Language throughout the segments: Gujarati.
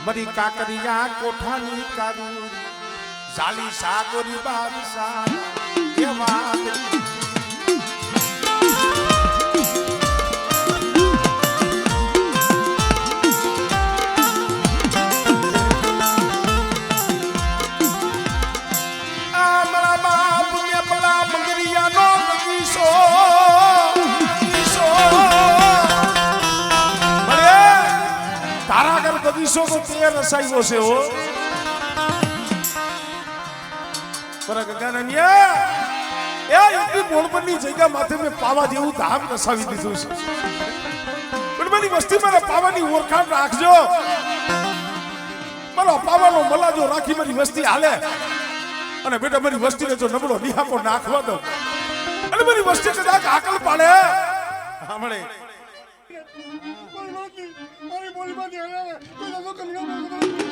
मरी काकरिया कोठानी कारू जाली सागोरी बादशा ये बात बगीचों को तेर रसाई से हो पर गगननिया ए इतनी बोलबनी जगह माथे में पावा जेवू धाम रसावी दीधुं छे पण बनी वस्ती मारा पावानी ओरखाण राखजो मारा पाવાનો મલાજો રાખી મારી વસ્તી હાલે અને બેટા મારી વસ્તીને જો નબળો નિહાકો નાખવા દો અને મારી વસ્તી કદાચ આકલ પાડે સાંભળે મારી બોલીમાં ધ્યાન તો લોકો કમરા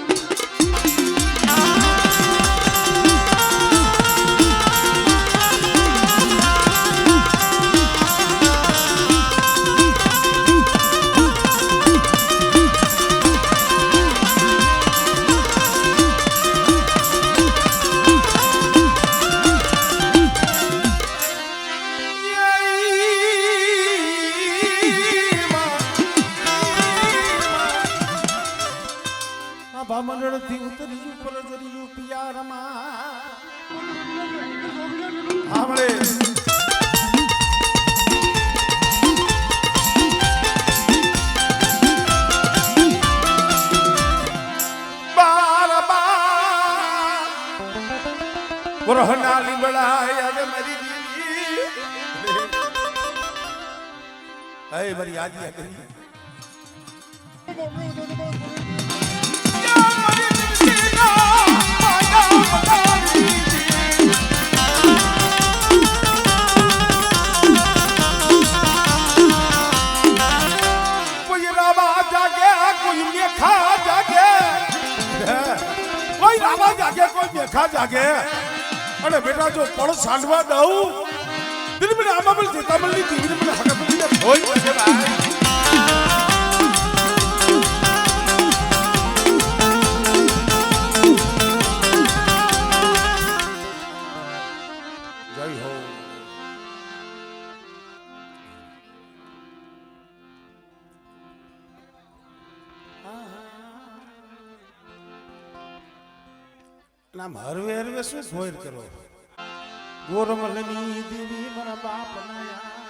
मंडल थी उतरी ऊपर जरी प्यार हमरे बार बार वरहना लिबड़ाए अरे मेरी दीदी अरे मेरी आजी आ गई खा जागे अरे बेटा जो पड़ सांडवा दऊ दिल में आमा बल जेता बल्ली टीवी में हक बल्ली ने होई के भाई जय हो नाम हरवे हरवे શું સોયર કરો ગોરમલની દેવી મારા બાપ ના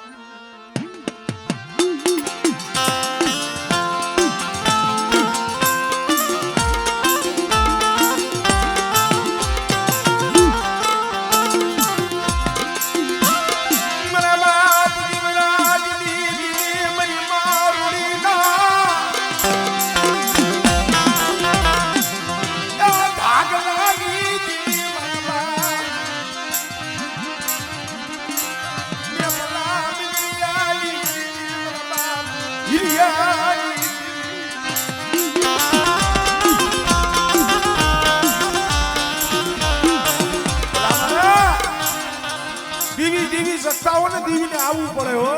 દીવી દીવી સત્તાઓ ને દીવીને આવવું પડે હો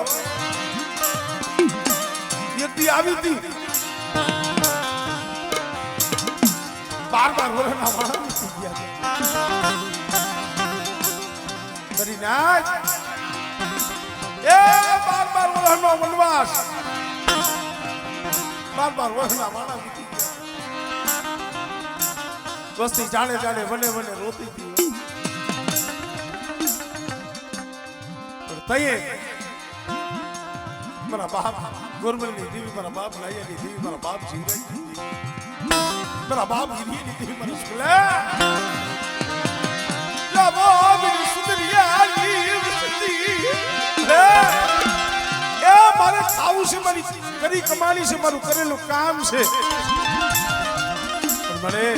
યદી આવી હતી બાર વર્ષના માણસ થઈ ગયા કરી નાચ એ બાર વર્ષનો વનવાસ બાર વર્ષના માણસ થઈ ગયા વસ્તી જાણે જાણે વને વને રોતી હતી तये मेरा बाप गुरमल ने देवी मेरा बाप लाया ने देवी मेरा बाप जीवन मेरा बाप गिरी ने देवी मेरा स्कूले ला बाप ने सुंदरिया लीव सती ए मारे खाऊ से मारी करी कमानी से मारू करेलो काम से मरे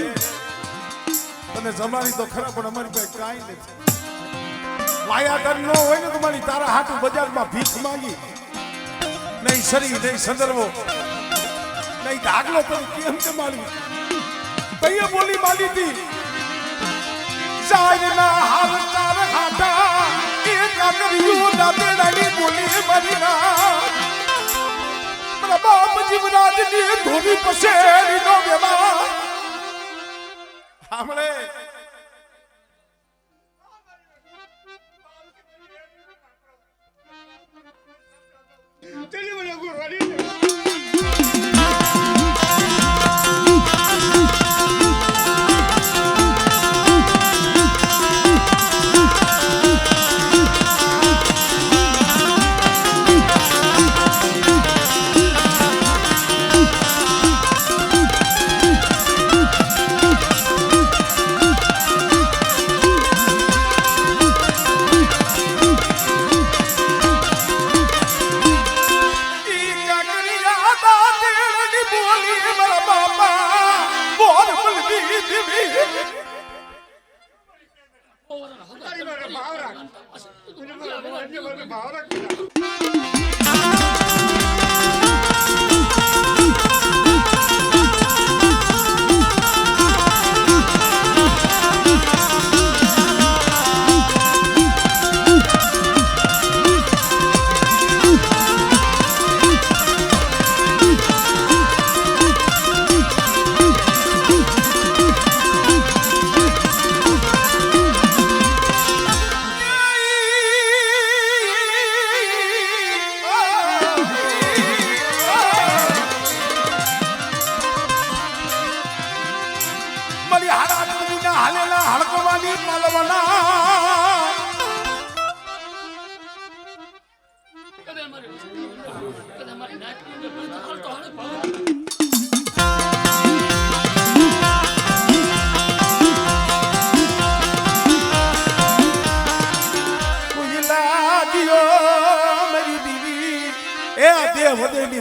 तने जमानी तो खरा पण हमारी पे काई नहीं वाया कर नो होय ने तुम्हारी तारा हाथ बाजार में भीख मांगी नहीं शरीर नहीं संदर्भो नहीं दागलो तो केम के मालूम तये बोली माली थी जायना हाल तार हाटा एक करियो ना तेरी बोली मरीना मेरा बाप जीवराज ने धोबी पसेरी नो बेमा સાંભળે ચલી મને ગુરવાડી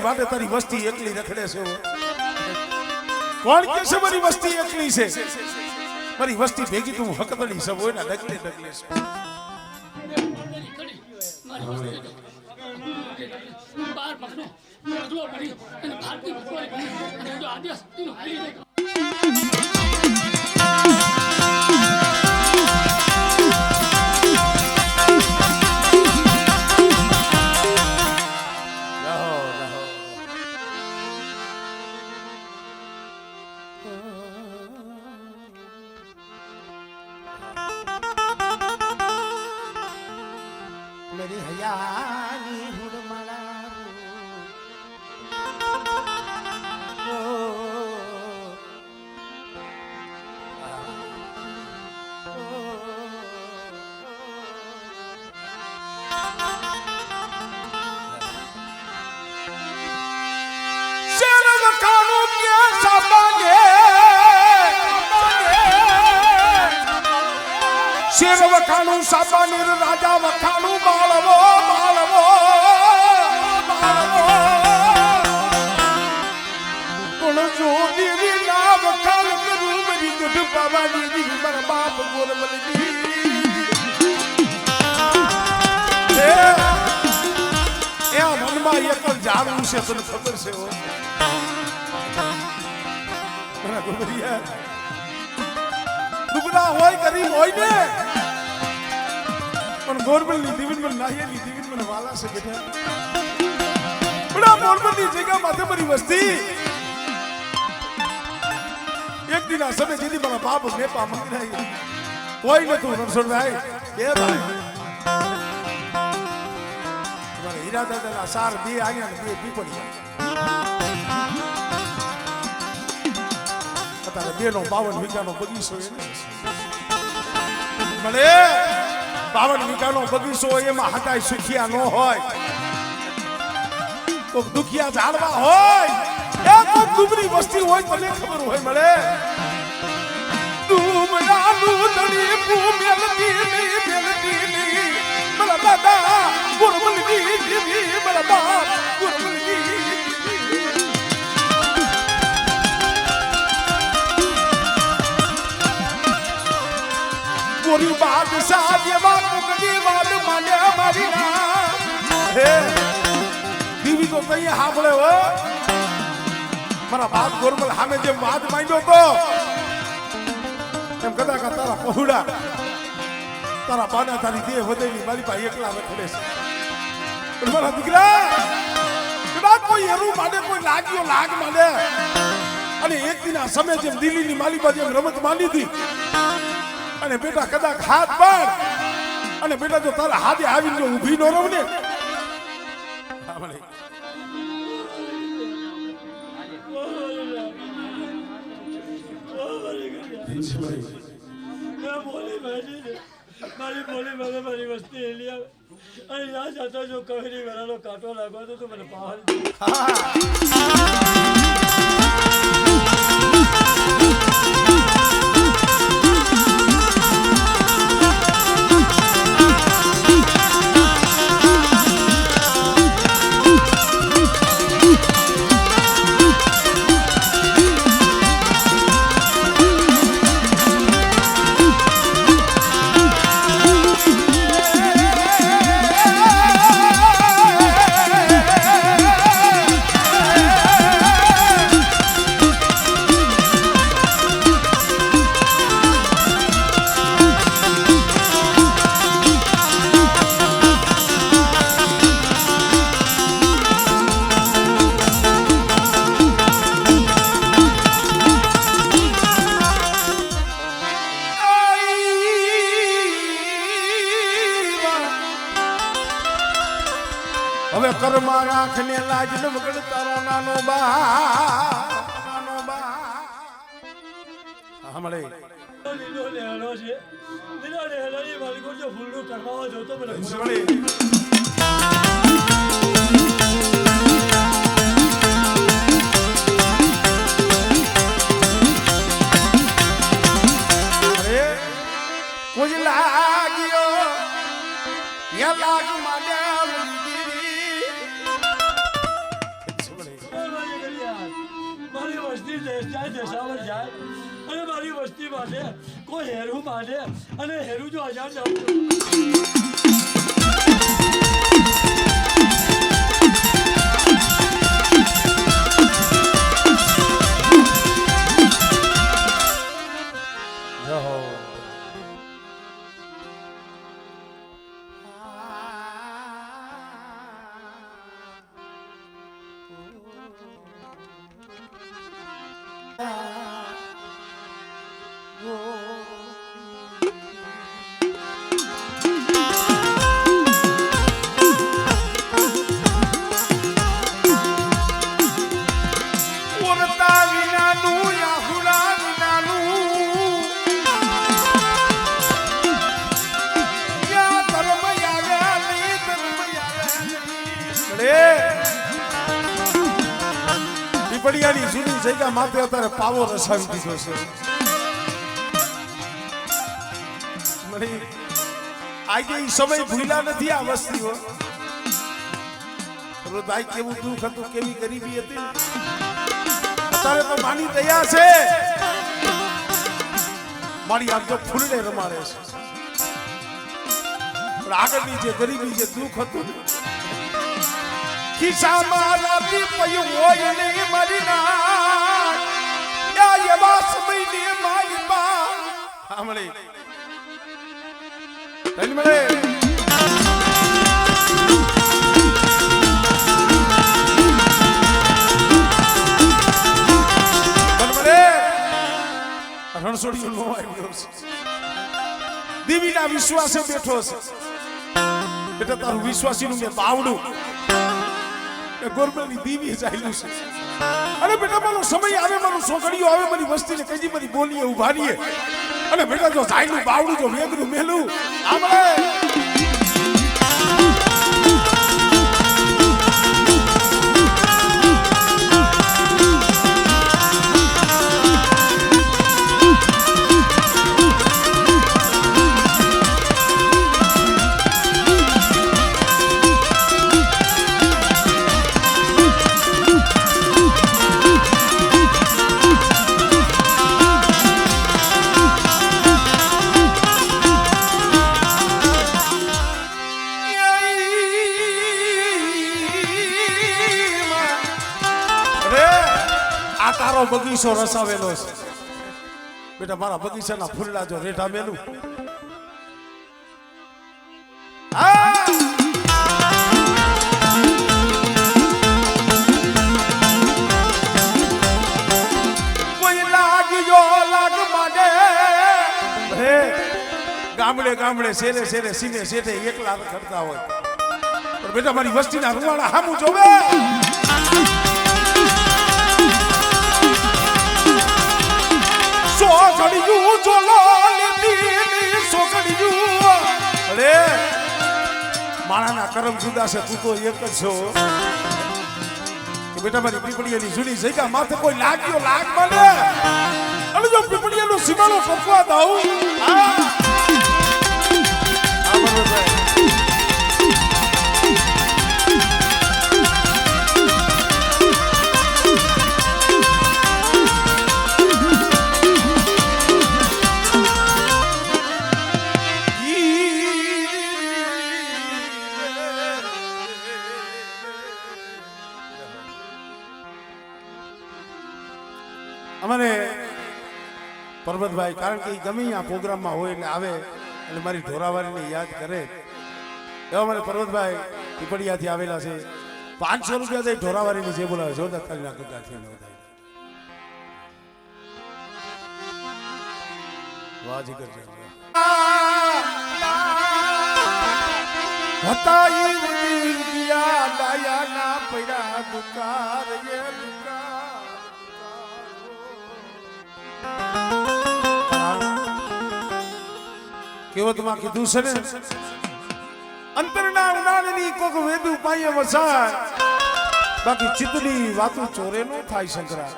વાટે તારી વસ્તી એકલી રખડે છે કોણ કે છે મારી વસ્તી એકલી છે મારી વસ્તી ભેગી તું હકતડી છે હોય ના ડગલે ડગલે છે બાર પકડો બધું પડી અને ભારતી ભગવાન અને જો આદેશ તું હાલી દે मेरी हयानी हुड़मड़ा શેર વખાણું સાબાનીર રાજા વખાણું બાળવો બાળવો બાળવો કોણ જો દેવી ના વખાણ કરું મારી ગઢ પાવાની દેવી મારા બાપ ગોરમલજી એ મનમાં એક જ જાણવું છે તને ખબર છે મારા ગોબરિયા દુબળા હોય ગરીબ હોય ને પણ ગોરબલની દીવીન નાહિયાની દીવીન મને વાલા છે બેટા બડા ગોરબલની જગ્યા માથે મારી વસ્તી એક દિન આ સમય જેથી મારા બાપ મેપા મંગી રહી કોઈ નતું રણછોડભાઈ બે ભાઈ મારા હીરા દાદાના સાર બે આયા ને બે પીપળિયા બેનો 52 વીઘાનો બગીચો મળે 52 વીઘાનો બગીચો એમાં હતાય સુખિયા ન હોય કોક દુખિયા ઝાડવા હોય એ કોક ડુબરી વસ્તી હોય તને ખબર હોય મળે ડુબરાનું ધણી ભૂમેલતી ની મારા દાદા ગુરમલજી દેવી મારા બાપ ગુરમલજી પૂરી બાદશાહ દેવા કુકડી વાદ માને મારી ના હે દીવી તો તઈ હાંભળે હો મારા બાપ ગોરમલ સામે જેમ વાદ માંડ્યો તો એમ કદાચ તારા પહોળા તારા બાના તારી દેહ વધેલી મારી પાસે એકલા વખડે છે મારા દીકરા કદાચ કોઈ એરું માને કોઈ લાગ્યો લાગ માને અને એક દિન આ સમય જેમ દિલ્હીની માલિકા જેમ રમત માંડી હતી અને બેટા કદાચ હાથ બાર અને બેટા જો તારા હાથે આવીને જો ઊભી ન રહું ને મારી બોલી મને મારી વસ્તી લઈ આવે અને ના જાતો જો કવેરી વેરાનો કાંટો લાગો તો મને પાવર હવે કર્મા રાખને લાજ ન મગડ તારો નાનો બા હમણે લીલો લેહલો છે લીલો લેહલો ની માલિકો જો ફૂલનું કરવા જોતો મને અરે કોઈ લાગ્યો યા લાગ માડ્યા મારી વસ્તી દેશ જાય દેશાવર જાય અને મારી વસ્તી માટે કોઈ હેરું માટે અને હેરું જો હજાર જાઉં પડિયાની જૂની જગ્યા માથે અત્યારે પાવો રસાવી દીધો છે મને આજે ઈ સમય ભૂલ્યા નથી આ વસ્તીઓ રોદાઈ કેવું દુઃખ હતું કેવી ગરીબી હતી અત્યારે તો માની દયા છે મારી આમ તો ફૂલને રમાડે છે પણ આગળની જે ગરીબી જે દુઃખ હતું ખિસ્સામાં રાતી પયું હોય ને મારી ના એવા સમયની મારી બા સાંભળે મળે રણછોડી નો આવ્યો છે દેવીના વિશ્વાસે બેઠો છે એટલે તારું વિશ્વાસીનું મેં બાવડું ગોરબેની દીવી ચાલ્યું છે અરે બેટા મારો સમય આવે મારું સોગડીઓ આવે મારી વસ્તીને કઈ મારી બોલીએ ઉભા રહીએ અને બેટા જો ચાલ્યું બાવડું જો વેગનું મેલું આમળે તારો બગીચો રસાવેલો છે બેટા મારા બગીચાના ફૂલડા જો રેઠા મેલું ગામડે ગામડે શેરે શેરે સીને શેઠે એકલા કરતા હોય પણ બેટા મારી વસ્તીના રૂવાડા હામું જોવે સોગડિયું જોલો લીધી સોગડિયું અરે માણાના કરમ જુદા છે તું તો એક જ છો કે બેટા મારી પીપળીયાની જૂની જગ્યા માથે કોઈ લાગ્યો લાગ મને અને જો પીપળીયાનો સીમાડો કપવા દઉં અમારે પરબતભાઈ કારણ કે ગમે આ પ્રોગ્રામમાં હોય એટલે આવે એટલે મારી ઢોરાવારીને યાદ કરે એવા અમારે પરબતભાઈ પીપળિયાથી આવેલા છે 500 રૂપિયા દઈ ઢોરાવારીની જે બોલાવે જોરદાર તાલી નાખો વાહ જીગર હતા ગયા ડાયા ના પડ્યા દુકાર એ કેવતમાં કીધું છે ને અંતરના ઉડાણની કોક વેદુ પાયે વસાય બાકી ચિત્તની વાતો ચોરે નો થાય શંકરા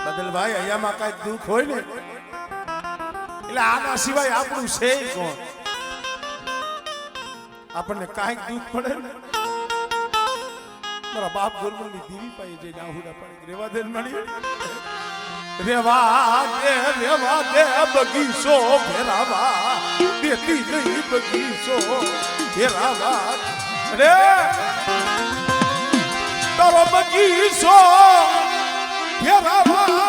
બદલભાઈ અહીંયામાં કઈ દુઃખ હોય ને એટલે આના સિવાય આપણું છે કોણ આપણને કાંઈક દુઃખ પડે ને મારા બાપ ગોરમલની દીવી પાયે જઈને આહુડા પાડી રેવા દે મળી રેવા દે બગીચો ભેરાવા દેતી નહીં બગીચો ભેરાવા રે તારો બગીચો ભેરાવા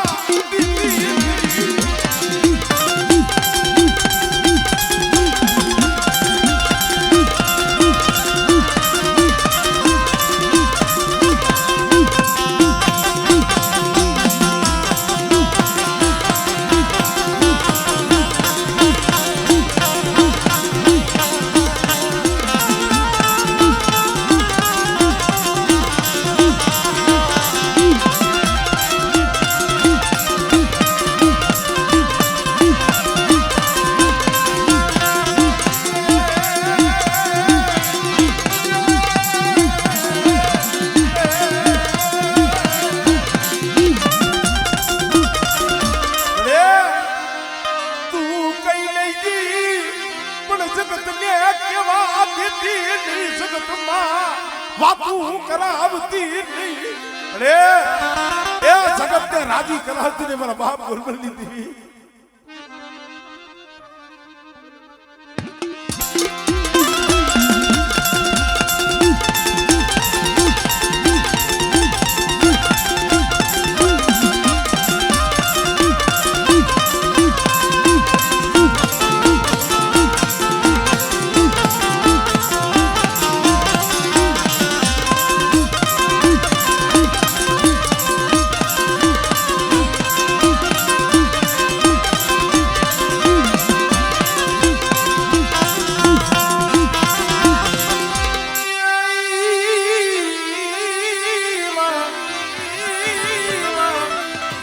રાજી કરાવતી ને મારા બાપ ગોરમલ લીધી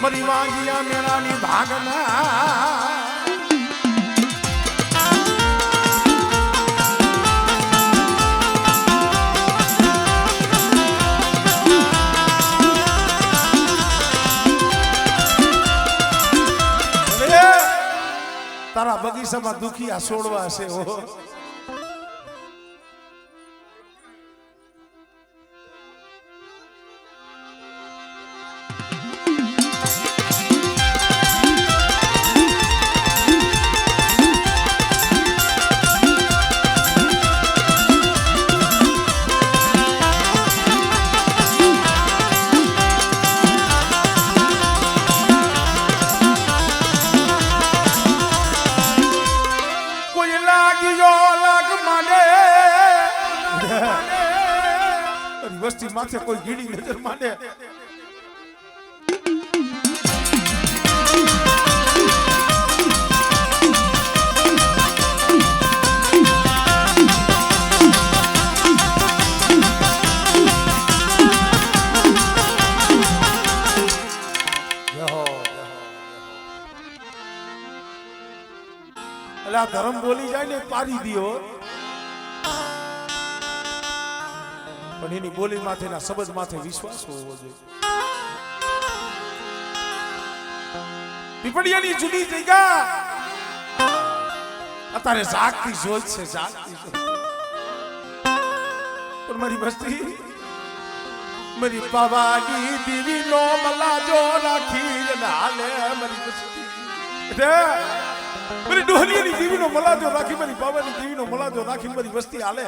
મરી વાંગિયા મેળાની ભાગના તારા બગીચામાં દુખી આ છોડવા હશે ઓ વસ્તી માથે કોઈ ગીડી નજર માંડે એટલે આ ધર્મ બોલી જાય ને પારી દીયો પણ એની બોલી માથે ના શબ્દ માથે વિશ્વાસ હોવો જોઈએ. પીપળિયાની જુદી જગ્યા અત્યારે જાગતી જોઈ છે, જાગતી જોઈ. પણ મારી વસ્તી મારી બાવાની દીવી નો મલાજો રાખી હાલે મારી વસ્તી એટલે મારી ડોહલીની દીવી નો મલાજો રાખી મારી બાવાની દીવી નો મલાજો રાખી મારી વસ્તી હાલે.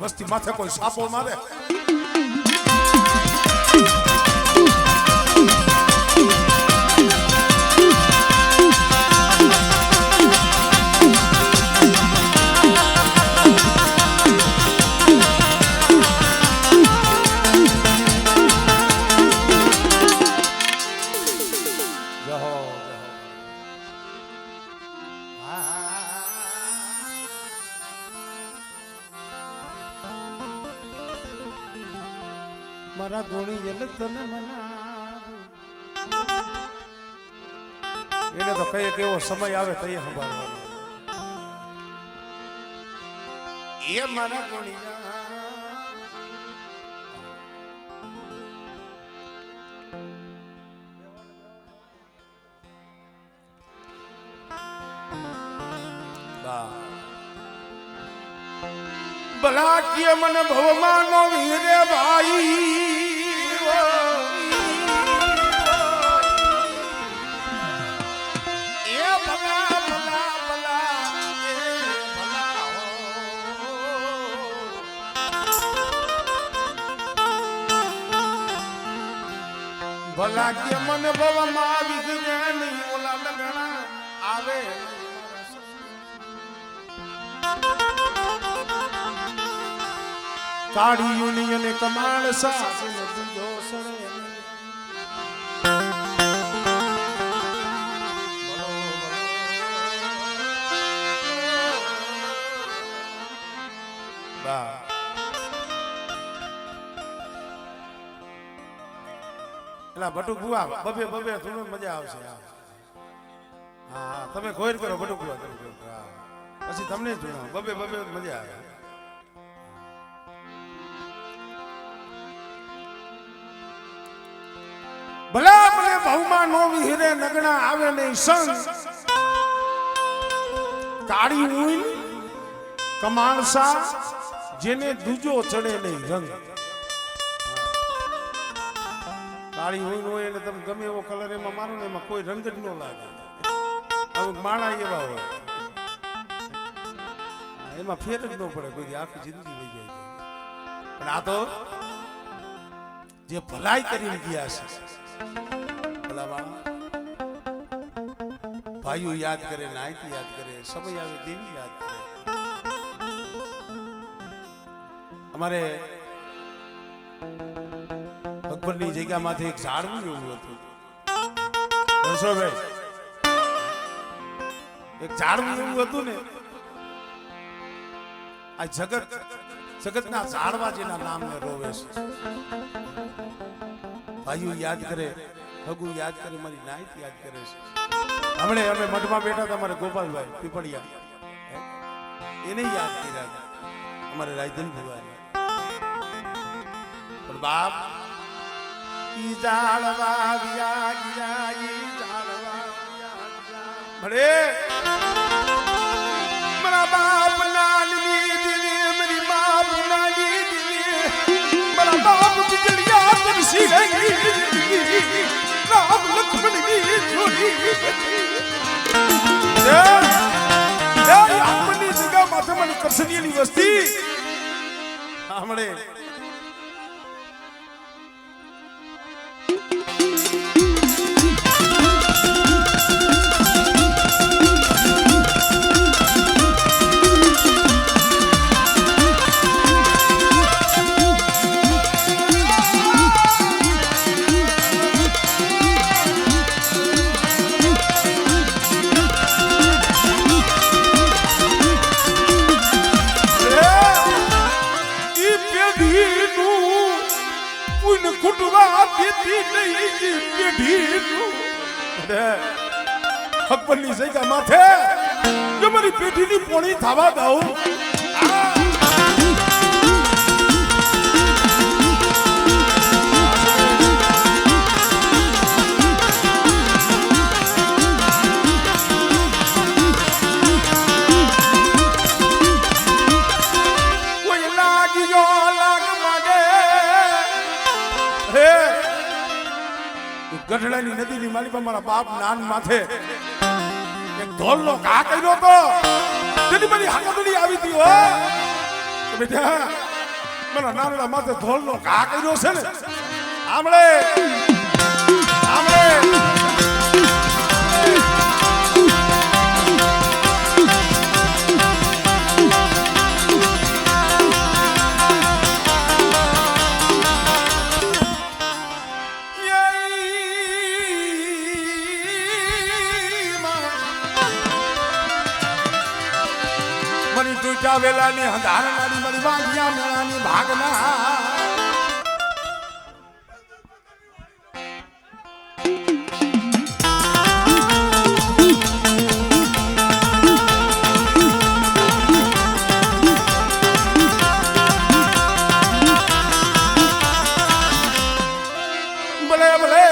વસ્તી માથે કોઈ સાપો મારે મારા ધોણી જલ તને મનાવું. એને તો કઈ કેવો સમય આવે તઈ સંભાળવાનો. એ મારા ધોણી ભલા કે મને ભવમાનો વીરે ભાઈ એ ભલા ભલા ભલા એ ભલા ભલા કે મને ભવમાં વિઘરે નહીં ઓલા લગણા આવે કાળી યુનિયન કમાળ સાસન દીજો સરે બા એલા બટુ બુઆ બબે બબે તમને મજા આવશે. હા તમે ઘોર કરો બટુ બુઆ પછી તમને જ જોડો બબે બબે મજા આવે. ભલા મને ભાવમાં નો વિહરે નગણા આવે નહીં સંગ કાળી ઉઈલ કમાણસા જેને દૂજો ચડે નહીં રંગ. કાળી ઉઈલ હોય એટલે તમે ગમે એવો કલર એમાં મારો ને એમાં કોઈ રંગ જ ન લાગે. અમુક માણા એવા હોય એમાં ફેર જ ન પડે કોઈ આખી જિંદગી લઈ જાય. પણ આ તો જે ભલાઈ કરીને ગયા છે ભાઈઓ યાદ કરે, નાયતી યાદ કરે, સમય આવે દેવી યાદ કરે. અમારે અકબરની જગ્યામાંથી એક ઝાડવું એવું હતું રસોભાઈ, એક ઝાડવું એવું હતું ને આ જગતના ઝાડવા જેના નામને રોવે છે. ભાઈઓ યાદ કરે, હગુ યાદ કરે, મારી નાયત યાદ કરે છે. હમણે અમે મઠમાં બેઠા હતા અમારે ગોપાલભાઈ પીપળિયા એને યાદ કર્યા અમારે રાયધન ભગવાન. પણ બાપ ઈ જાળવા વ્યા ગયા ઈ જાળવા વ્યા ગયા ભલે बाप बिजलिया तरसी रही राम लक्ष्मण की जोड़ी अपनी जगह माथे मन करसनी वस्ती हमने અકબરની જગ્યા માથે જો મારી પેઢીની પોણી થવા દઉં કોઈ લાગ્યો લાગ માગે હે ગઢડાની નદીની માલી પર મારા બાપ નાન માથે એક ઢોલનો ઘા કર્યો તો તેની બધી હાકતડી આવી હતી હો બેટા મારા નાનડા માથે ઢોલનો ઘા કર્યો છે ને આમળે આમળે વેલાની હંધારનાની મારી વાંધિયા મેળાની ભાગના ભલે ભલે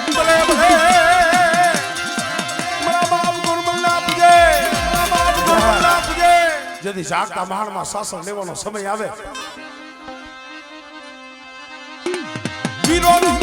ભલે ભલે મારા બાપ ગુરમલ્લા પૂજે મારા બાપ ગુરમલ્લા પૂજે જેથી જાગતા મહાણમાં શાસન લેવાનો સમય આવે વિરોધ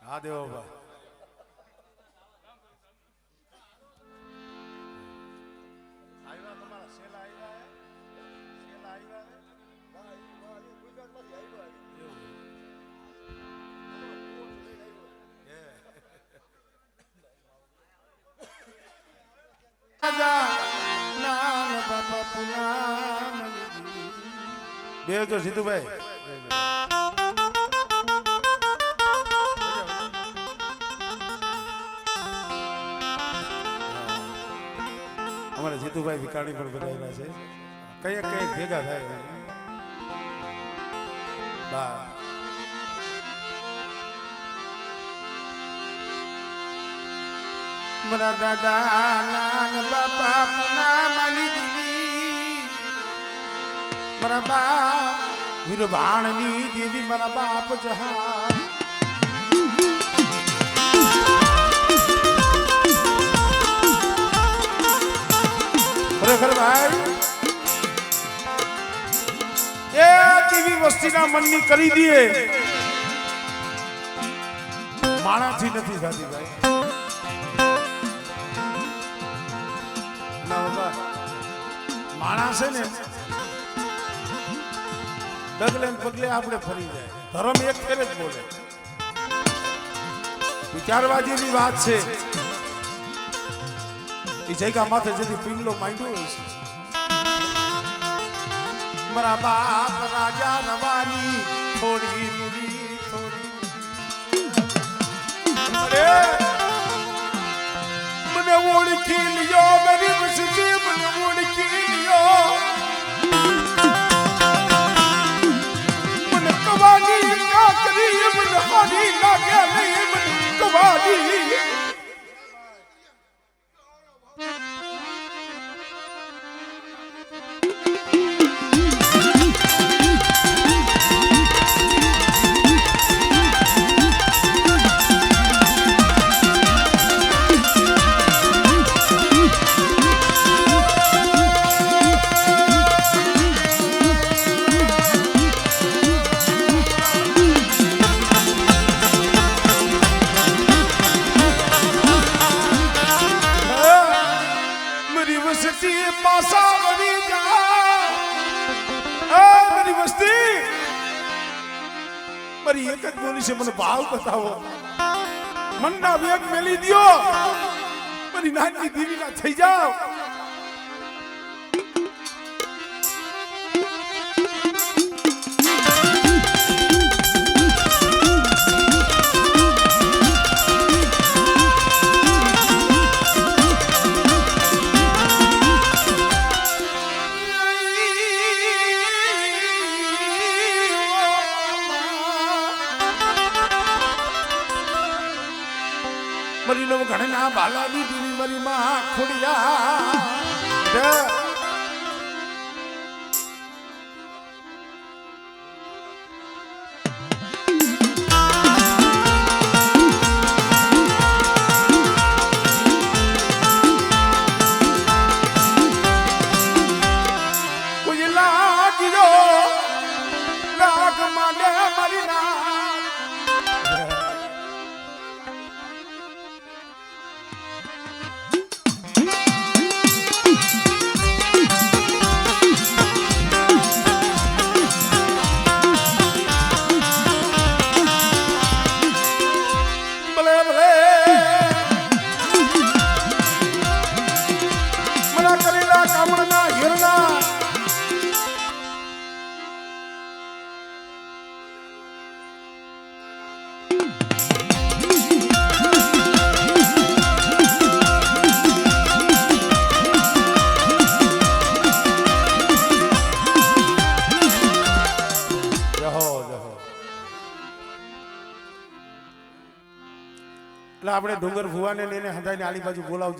હા દેવો ભાઈ આવ્યા તમારા સેલા આવ્યા સેલા આવ્યા બે જો સીધુભાઈ અમારે જીતુભાઈ વિકાણી પણ બધાયેલા છે કઈક કઈક ભેગા થાય બા મારા દાદા નાન બાપા પુના માલી દેવી મારા બાપ વીરભાણની દેવી મારા બાપ જહા ખરેખર ભાઈ એ કેવી વસ્તીના મનની કરી દઈએ માણાથી નથી થતી ભાઈ ના બાબા માણસ છે ને ડગલે ને પગલે આપણે ફરી જાય ધર્મ એક ફેર જ બોલે વિચારવા જેવી વાત છે એ જગ્યા માથે જેથી પિંગલો માંડ્યો હોય છે મારા બાપ રાજા રવાની થોડી થોડી મને ઓળખી લ્યો મારી વસતી મને ઓળખી લ્યો મને કવાની કાકરી મને હારી લાગે નહીં મને કવાની પાસા વળી જા મારી વસ્તી મારી એક જ બોલી છે મને ભાવ બતાવો મનના વેગ મેલી દ્યો મારી નાની દીવીના થઈ જાવ મરી નો ઘણના બાલાની દીવી મરી માં ખોડિયા કોઈ લાગ્યો લાગ માને મરી ના આપણે ડુંગર ભુવાને લઈને હંધાઈને આલી બાજુ બોલાવજો